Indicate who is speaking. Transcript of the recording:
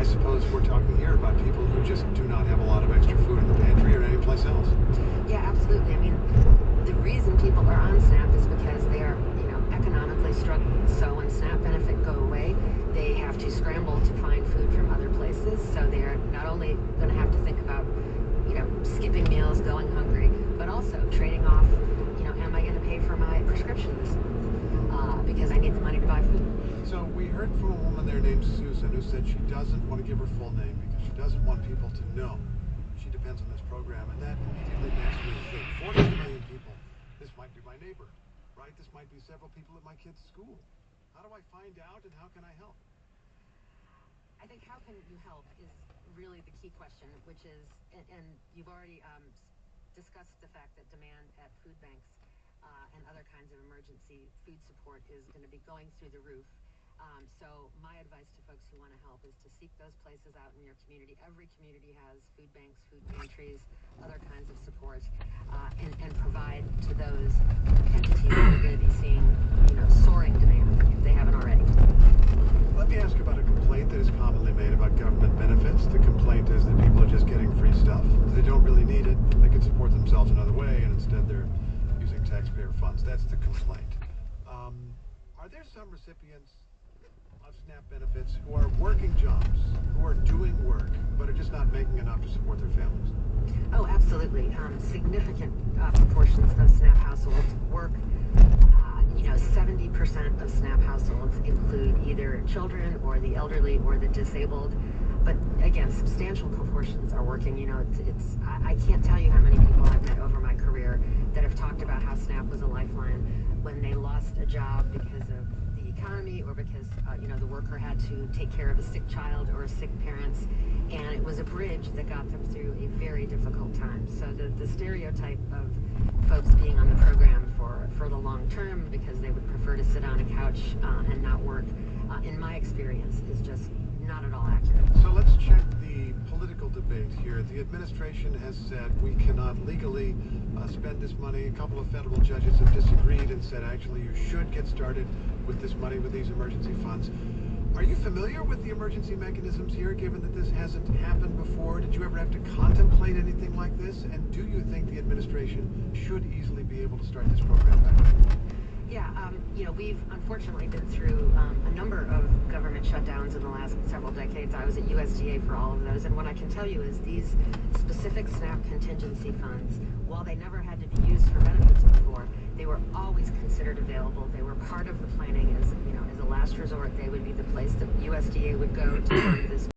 Speaker 1: suppose we're talking here about people who just do not have a lot of extra food in the pantry or anyplace else.
Speaker 2: Yeah, absolutely. I mean, the reason people are on SNAP is because they are, economically struggling. So when SNAP benefit go away, they have to scramble to find food from other places. So they're not only going to have to think about, skipping meals, going hungry, but also trading off, am I going to pay for my prescription this month? Because I need the money to buy food.
Speaker 1: So we heard from a woman there named Susan who said she doesn't want to give her full name because she doesn't want people to know she depends on this program, and that immediately makes me think, 42 million people, this might be my neighbor, right? This might be several people at my kid's school. How do I find out, and how can I help?
Speaker 2: I think how can you help is really the key question, which is, and you've already discussed the fact that demand at food banks and other kinds of emergency food support is going to be going through the roof. So my advice to folks who want to help is to seek those places out in your community. Every community has food banks, food pantries, other kinds of support, and provide to those entities that are going to be seeing, soaring demand if they haven't already.
Speaker 1: Let me ask you about a complaint that is commonly made about government benefits. The complaint is that people are just getting free stuff. They don't really need it. They can support themselves another way, and instead they're using taxpayer funds. That's the complaint. Are there some recipients of SNAP benefits who are working jobs, who are doing work, but are just not making enough to support their families?
Speaker 2: Oh, absolutely. Significant proportions of SNAP households work. 70% of SNAP households include either children or the elderly or the disabled. But again, substantial proportions are working. I can't tell you how many people I've met over my career that have talked about how SNAP was a lifeline when they lost a job because of the economy or because, the worker had to take care of a sick child or sick parents. And it was a bridge that got them through a very difficult time. So the stereotype of folks being on the program for the long term because they would prefer to sit on a couch and not work, in my experience, is just not at all accurate.
Speaker 1: So let's check the political debate here. The administration has said we cannot legally spend this money. A couple of federal judges have disagreed and said actually you should get started with this money, with these emergency funds. Are you familiar with the emergency mechanisms here, given that this hasn't happened before? Did you ever have to contemplate anything like this? And do you think the administration should easily be able to start this program back?
Speaker 2: Yeah, we've unfortunately been through a number of government shutdowns in the last several decades. I was at USDA for all of those, and what I can tell you is these specific SNAP contingency funds, while they never had to be used for benefits before, they were always considered available. They were part of the planning as a last resort. They would be the place that USDA would go to fund this